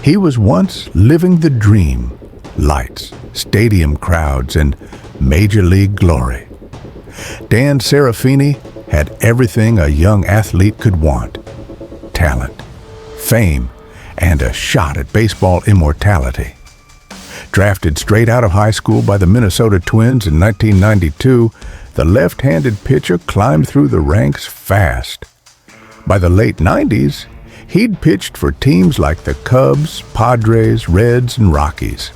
He was once living the dream: lights, stadium crowds, and major league glory. Dan Serafini had everything a young athlete could want: talent, fame, and a shot at baseball immortality. Drafted straight out of high school by the Minnesota Twins in 1992, the left-handed pitcher climbed through the ranks fast. By the late 90s, he'd pitched for teams like the Cubs, Padres, Reds, and Rockies.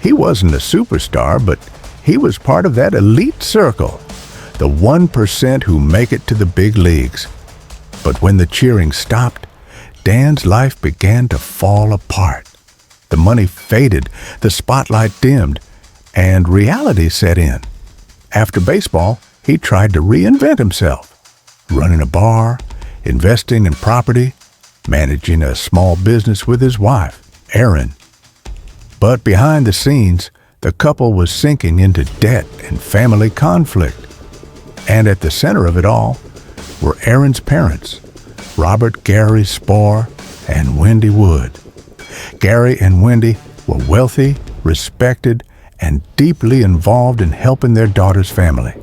He wasn't a superstar, but he was part of that elite circle, the 1% who make it to the big leagues. But when the cheering stopped, Dan's life began to fall apart. The money faded, the spotlight dimmed, and reality set in. After baseball, he tried to reinvent himself, running a bar, investing in property, managing a small business with his wife, Erin. But behind the scenes, the couple was sinking into debt and family conflict. And at the center of it all were Erin's parents, Robert Gary Spohr and Wendy Wood. Gary and Wendy were wealthy, respected, and deeply involved in helping their daughter's family.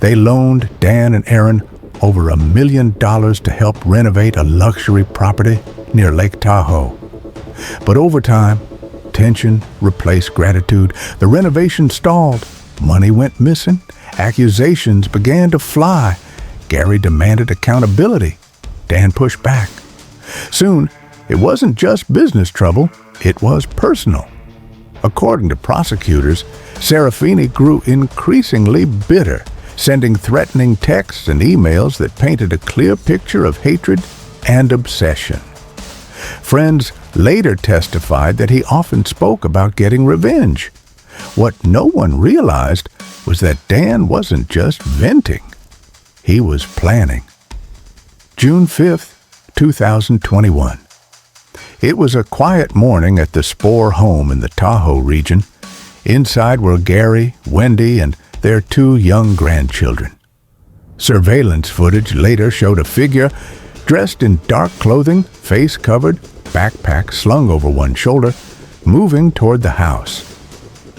They loaned Dan and Erin over $1 million to help renovate a luxury property near Lake Tahoe. But over time, tension replaced gratitude. The renovation stalled. Money went missing. Accusations began to fly. Gary demanded accountability. Dan pushed back. Soon, it wasn't just business trouble, it was personal. According to prosecutors, Serafini grew increasingly bitter, sending threatening texts and emails that painted a clear picture of hatred and obsession. Friends later testified that he often spoke about getting revenge. What no one realized was that Dan wasn't just venting. He was planning. June 5th, 2021. It was a quiet morning at the Spohr home in the Tahoe region. Inside were Gary, Wendy, and their 2 young grandchildren. Surveillance footage later showed a figure dressed in dark clothing, face covered, backpack slung over one shoulder, moving toward the house.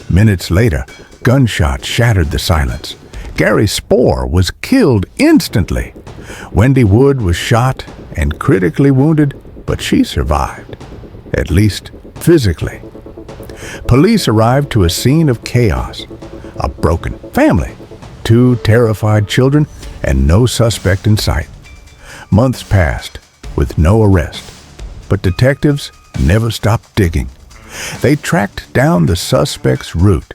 Minutes later, gunshots shattered the silence. Gary Spohr was killed instantly. Wendy Wood was shot and critically wounded, but she survived, at least physically. Police arrived to a scene of chaos. A broken family, 2 terrified children, and no suspect in sight. Months passed with no arrest, but detectives never stopped digging. They tracked down the suspect's route,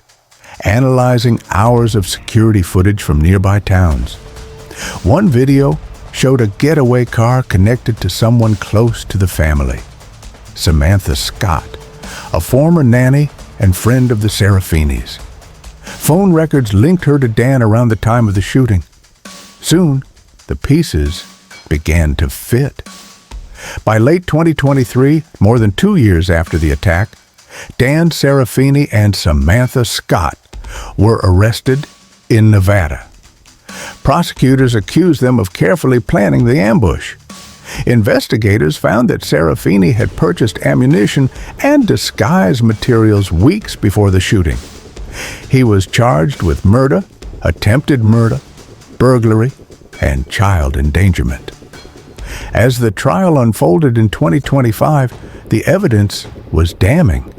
analyzing hours of security footage from nearby towns. One video showed a getaway car connected to someone close to the family, Samantha Scott, a former nanny and friend of the Serafinis. Phone records linked her to Dan around the time of the shooting. Soon, the pieces began to fit. By late 2023, more than 2 years after the attack, Dan Serafini and Samantha Scott were arrested in Nevada. Prosecutors accused them of carefully planning the ambush. Investigators found that Serafini had purchased ammunition and disguise materials weeks before the shooting. He was charged with murder, attempted murder, burglary, and child endangerment. As the trial unfolded in 2025, the evidence was damning.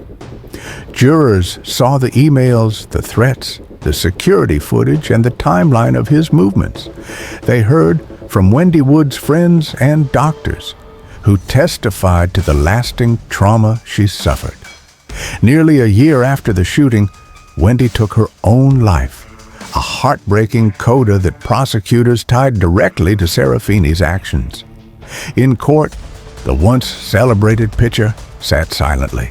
Jurors saw the emails, the threats, the security footage, and the timeline of his movements. They heard from Wendy Wood's friends and doctors, who testified to the lasting trauma she suffered. Nearly a year after the shooting, Wendy took her own life, a heartbreaking coda that prosecutors tied directly to Serafini's actions. In court, the once celebrated pitcher sat silently,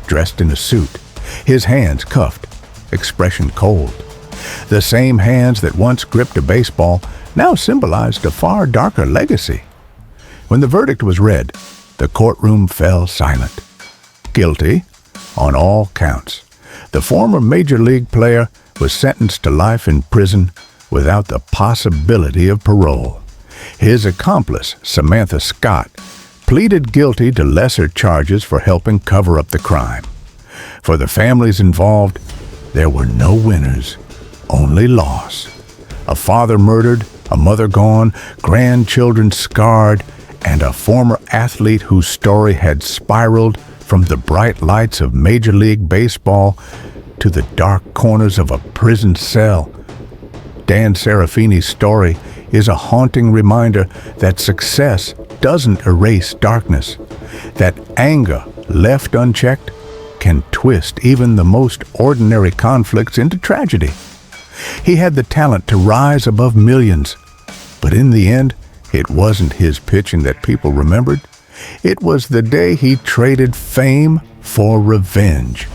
dressed in a suit, his hands cuffed, expression cold. The same hands that once gripped a baseball now symbolized a far darker legacy. When the verdict was read, the courtroom fell silent. Guilty on all counts. The former Major League player was sentenced to life in prison without the possibility of parole. His accomplice, Samantha Scott, pleaded guilty to lesser charges for helping cover up the crime. For the families involved, there were no winners, only loss. A father murdered, a mother gone, grandchildren scarred, and a former athlete whose story had spiraled from the bright lights of Major League Baseball to the dark corners of a prison cell. Dan Serafini's story is a haunting reminder that success doesn't erase darkness, that anger left unchecked can twist even the most ordinary conflicts into tragedy. He had the talent to rise above millions, but in the end, it wasn't his pitching that people remembered. It was the day he traded fame for revenge.